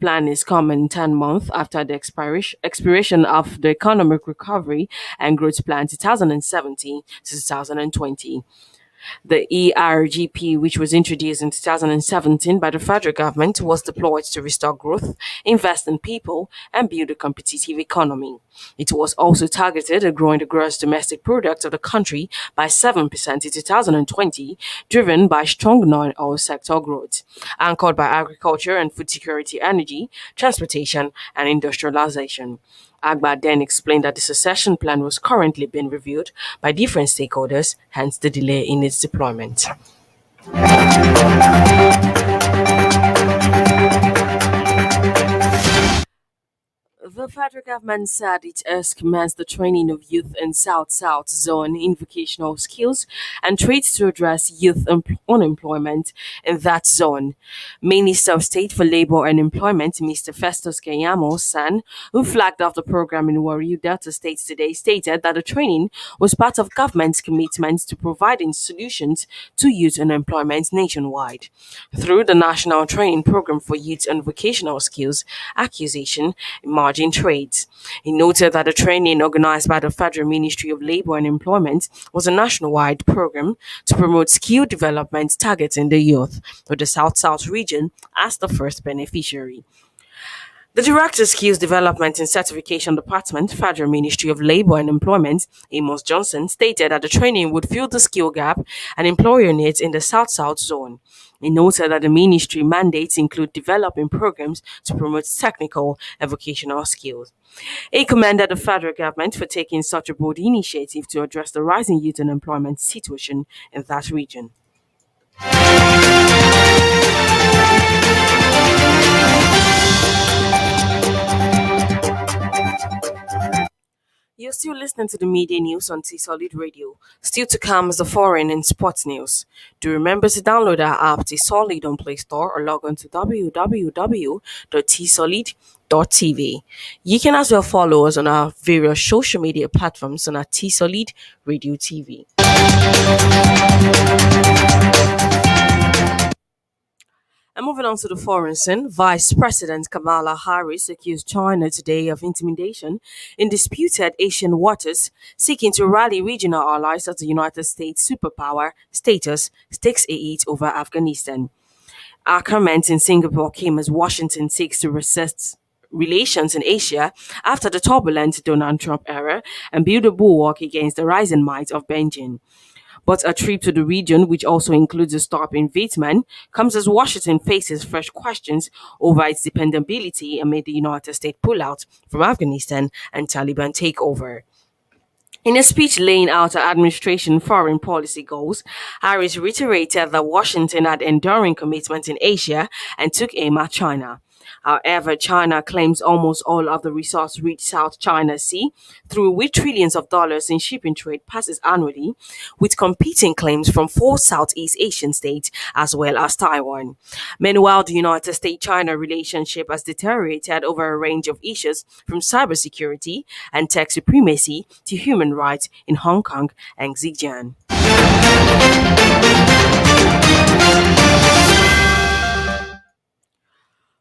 Plan is coming 10 months after the expiration of the Economic Recovery and Growth Plan 2017 to 2020. The ERGP, which was introduced in 2017 by the federal government, was deployed to restore growth, invest in people, and build a competitive economy. It was also targeted at growing the gross domestic product of the country by 7% in 2020, driven by strong non-oil sector growth, anchored by agriculture and food security, energy, transportation, and industrialization. Agba then explained that the succession plan was currently being reviewed by different stakeholders, hence the delay in its deployment. The federal government said it has commenced the training of youth in South-South Zone in vocational skills and trades to address youth unemployment in that zone. Minister of State for Labor and Employment, Mr. Festus Keyamo San, who flagged off the program in Warrior Delta State today, stated that the training was part of government's commitment to providing solutions to youth unemployment nationwide. Through the National Training Program for Youth and Vocational Skills, Acquisition, Emerging Trades. He noted that the training organized by the Federal Ministry of Labor and Employment was a nationwide program to promote skill development targeting the youth, with the South-South region as the first beneficiary. The Director Skills Development and Certification Department, Federal Ministry of Labor and Employment, Amos Johnson, stated that the training would fill the skill gap and employer needs in the South-South zone. He noted that the ministry mandates include developing programs to promote technical and vocational skills. He commended the federal government for taking such a bold initiative to address the rising youth unemployment situation in that region. You're still listening to the media news on T Solid Radio. Still to come is the foreign and sports news. Do remember to download our app T Solid on Play Store or log on to www.tsolid.tv. You can as well follow us on our various social media platforms on our T Solid Radio TV. And moving on to the foreign scene, Vice President Kamala Harris accused China today of intimidation in disputed Asian waters, seeking to rally regional allies as the United States superpower status stakes aid over Afghanistan. Our comment in Singapore came as Washington seeks to resist relations in Asia after the turbulent Donald Trump era and build a bulwark against the rising might of Beijing. But a trip to the region, which also includes a stop in Vietnam, comes as Washington faces fresh questions over its dependability amid the United States pullout from Afghanistan and Taliban takeover. In a speech laying out her administration foreign policy goals, Harris reiterated that Washington had enduring commitment in Asia and took aim at China. However, China claims almost all of the resource-rich South China Sea, through which trillions of dollars in shipping trade passes annually, with competing claims from four Southeast Asian states as well as Taiwan. Meanwhile, the United States-China relationship has deteriorated over a range of issues from cybersecurity and tech supremacy to human rights in Hong Kong and Xinjiang.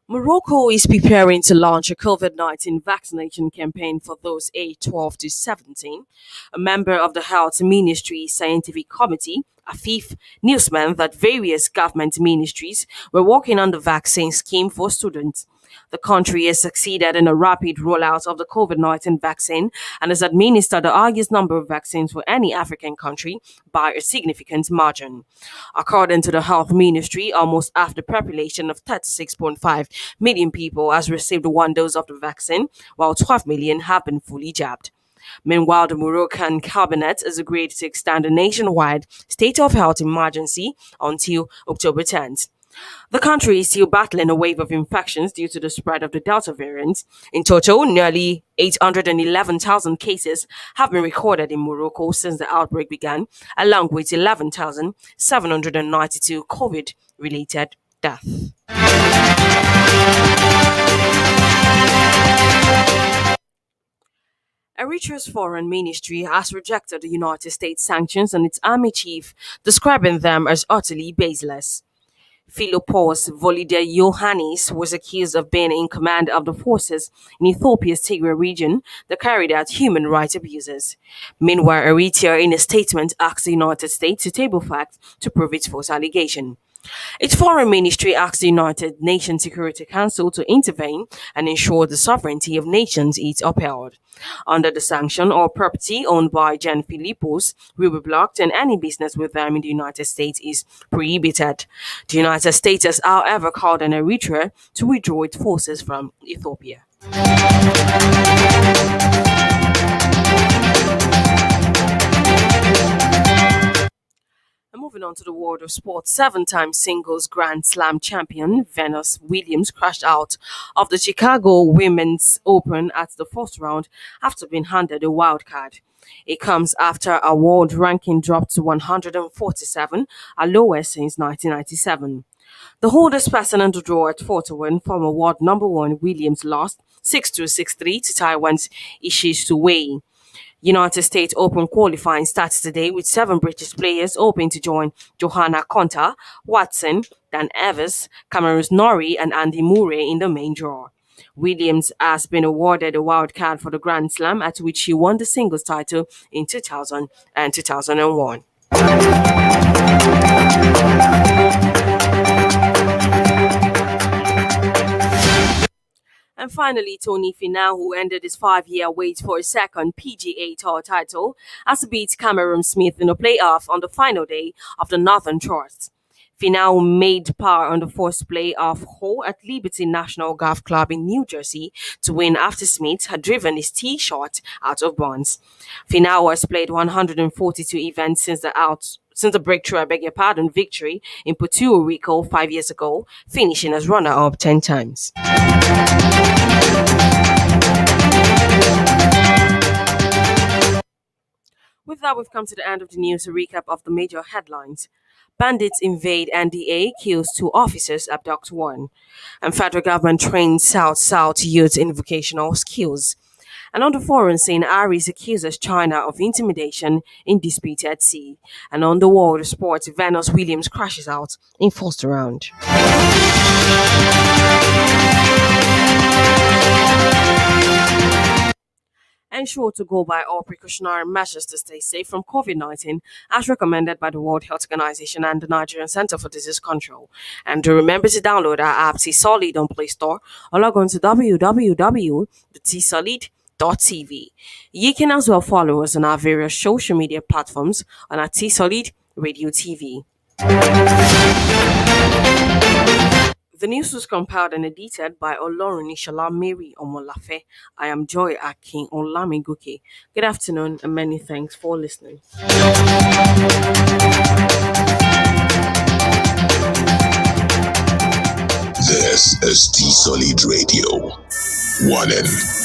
Morocco is preparing to launch a COVID-19 vaccination campaign for those aged 12 to 17. A member of the Health Ministry Scientific Committee, Afif, newsman that various government ministries were working on the vaccine scheme for students. The country has succeeded in a rapid rollout of the COVID 19 vaccine and has administered the highest number of vaccines for any African country by a significant margin. According to the Health Ministry, almost half the population of 36.5 million people has received one dose of the vaccine, while 12 million have been fully jabbed. Meanwhile, the Moroccan cabinet has agreed to extend a nationwide state of health emergency until October 10th. The country is still battling a wave of infections due to the spread of the Delta variant. In total, nearly 811,000 cases have been recorded in Morocco since the outbreak began, along with 11,792 COVID related deaths. Eritrea's foreign ministry has rejected the United States sanctions on its army chief, describing them as utterly baseless. Philippos Iohannis was accused of being in command of the forces in Ethiopia's Tigray region that carried out human rights abuses. Meanwhile, Eritrea, in a statement, asked the United States to table facts to prove its false allegation. Its foreign ministry asked the United Nations Security Council to intervene and ensure the sovereignty of nations is upheld. Under the sanction, all property owned by Jan Philippos will be blocked and any business with them in the United States is prohibited. The United States has, however, called on Eritrea to withdraw its forces from Ethiopia. And moving on to the world of sports, seven-time singles Grand Slam champion Venus Williams crashed out of the Chicago Women's Open at the first round after being handed a wild card. It comes after a world ranking dropped to 147, her lowest since 1997. The holders passing on the draw at 4 to 1, former world number one Williams lost 6-2, 6-3 to Taiwan's Ishizu Wei. United States Open qualifying starts today with seven British players hoping to join Johanna Konta, Watson, Dan Evers, Cameron Norrie, and Andy Murray in the main draw. Williams has been awarded a wild card for the Grand Slam, at which she won the singles title in 2000 and 2001. And finally, Tony Finau, who ended his 5-year wait for a second PGA Tour title, has beat Cameron Smith in a playoff on the final day of the Northern Trust. Finau made par on the first playoff hole at Liberty National Golf Club in New Jersey to win after Smith had driven his tee shot out of bounds. Finau has played 142 events since the breakthrough, victory in Puerto Rico 5 years ago, finishing as runner-up 10 times. With that, we've come to the end of the news. A recap of the major headlines. Bandits invade NDA, kills 2 officers, abduct 1. And federal government trains South youth in vocational skills. And on the foreign scene, Aries accuses China of intimidation in dispute at sea. And on the world of sports, Venus Williams crashes out in first round. Ensure to go by all precautionary measures to stay safe from COVID-19 as recommended by the World Health Organization and the Nigerian Center for Disease Control. And to remember to download our app T-Solid on Play Store or log on to www.tsolid.tv. You can as well follow us on our various social media platforms on our T-Solid Radio TV. The news was compiled and edited by Olorunishola Mary Omolafe. I am Joy Akin Olamigoke. Good afternoon and many thanks for listening. This is T-Solid Radio. 1N.